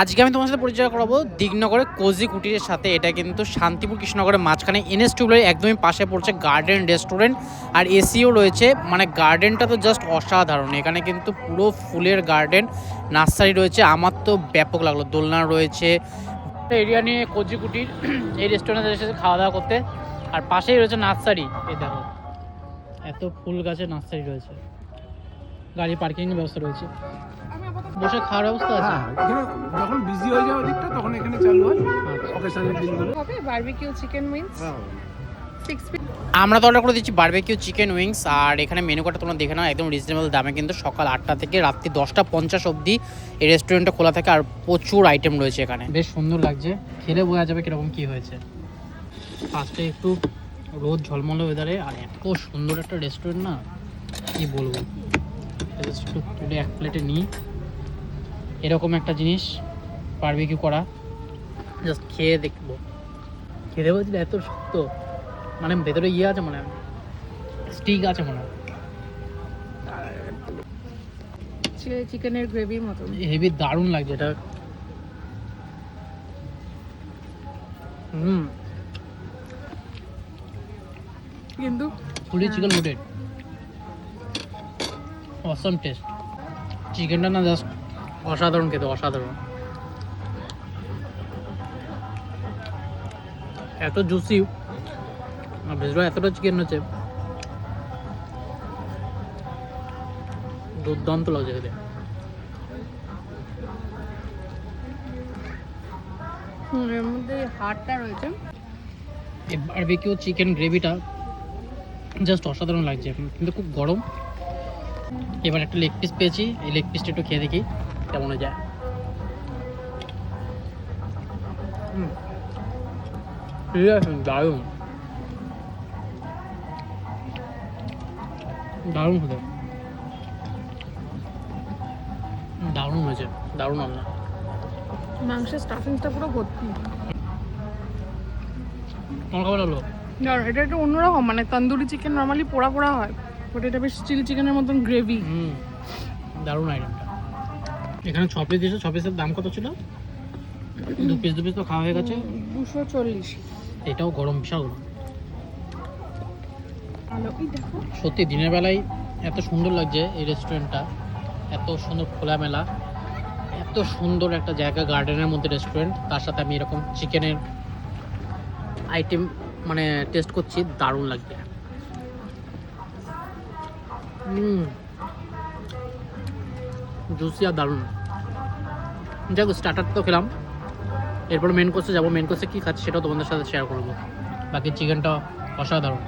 আজকে আমি তোমার সাথে পরিচয় করাবো দিগনগরের কোজি কুটিরের সাথে। এটা কিন্তু শান্তিপুর কৃষ্ণনগরের মাঝখানে এনএস টিউবওয়েলের একদমই পাশে পড়ছে গার্ডেন রেস্টুরেন্ট, আর এসিও রয়েছে। মানে গার্ডেনটা তো জাস্ট অসাধারণ। এখানে কিন্তু পুরো ফুলের গার্ডেন, নার্সারি রয়েছে। আমার তো ব্যাপক লাগলো। দোলনা রয়েছে, এরিয়া নিয়ে কোজি কুটির এই রেস্টুরেন্টে এসেছে খাওয়া দাওয়া করতে। আর পাশেই রয়েছে নার্সারি। এই দেখো এত ফুল গাছের নার্সারি রয়েছে, গাড়ি পার্কিংয়ের ব্যবস্থা রয়েছে, বসে খাওয়ার ব্যবস্থা আছে। এখানে যখন বিজি হয়ে যাবে দিকটা তখন এখানে চালু হয় অকেশনের দিনগুলো। হবে বারবিকিউ চিকেন উইংস 6 পিস। আমরা তো অর্ডার করে দিচ্ছি বারবিকিউ চিকেন উইংস। আর এখানে মেনু কার্ডটা তোমরা দেখে নাও, একদম রিজনেবল দামে কিন্তু সকাল 8টা থেকে রাত্রি 10টা 50 অবধি এই রেস্টুরেন্টটা খোলা থাকে। আর প্রচুর আইটেম রয়েছে এখানে, বেশ সুন্দর লাগছে। খেলে বোঝা যাবে কীরকম কী হয়েছে। ফার্স্টে একটু রোদ ঝলমলে ওয়েদারে, আর এত সুন্দর একটা রেস্টুরেন্ট না, কী বলবো। একটু তুলে এক প্লেটে নিই এরকম একটা জিনিস বারবিকিউ করা, জাস্ট খেয়ে দেখবো। খেতে বলছিল এত শক্ত, মানে ভেতরে ইয়ে আছে, মানে স্টিক আছে মনে হয়। চিকেনের গ্রেভির মতো হেভি দারুণ লাগছে এটা। কিন্তু ফুলি চিকেন লোডেড, অসাম টেস্ট। চিকেনটা না জাস্ট অসাধারণ খেতে, অসাধারণ। এত জুসি, আর ভেতরে এতটা চিকেন আছে, দুর্দান্ত লাগছে খেতে। এর মধ্যে হাড়টা রয়েছে। এই বারবিকিউ চিকেন গ্রেভিটা জাস্ট অসাধারণ লাগছে, কিন্তু খুব গরম। এবার একটা লেগ পিস পেয়েছি, এই লেগ পিসটা একটু খেয়ে দেখি কেমন যায়। দারুণ দারুণ হতে, দারুণ হয়েছে, দারুণ রান্না। মাংসের স্টাফিংটা পুরো ভর্তি। তোমার খাবার হলো? এটা একটু অন্যরকম, মানে তন্দুরি চিকেন নর্মালি পোড়া পোড়া হয়, বাট এটা বেশ চিলি চিকেনের মতন গ্রেভি। দারুণ আইটেমটা। এখানে 6 পিস দিয়েছে। 6 পিসের দাম কত ছিল? 2 পিস তো খাওয়া হয়ে গেছে। 240। এটাও গরম, বিশাল গরম। ভালো, এই দেখো সত্যি দিনের বেলায় এত সুন্দর লাগছে এই রেস্টুরেন্টটা, এত সুন্দর খোলামেলা, এত সুন্দর একটা জায়গা, গার্ডেনের মধ্যে রেস্টুরেন্ট। তার সাথে আমি এরকম চিকেনের আইটেম মানে টেস্ট করছি, দারুণ লাগছে। জুসি আর দারুণ। যাক, স্টার্টার তো খেলাম, এরপর মেন কোর্সে যাবো। মেন কোর্সে কী খাচ্ছি সেটাও তোমাদের সাথে শেয়ার করবো। বাকি চিকেনটা অসাধারণ।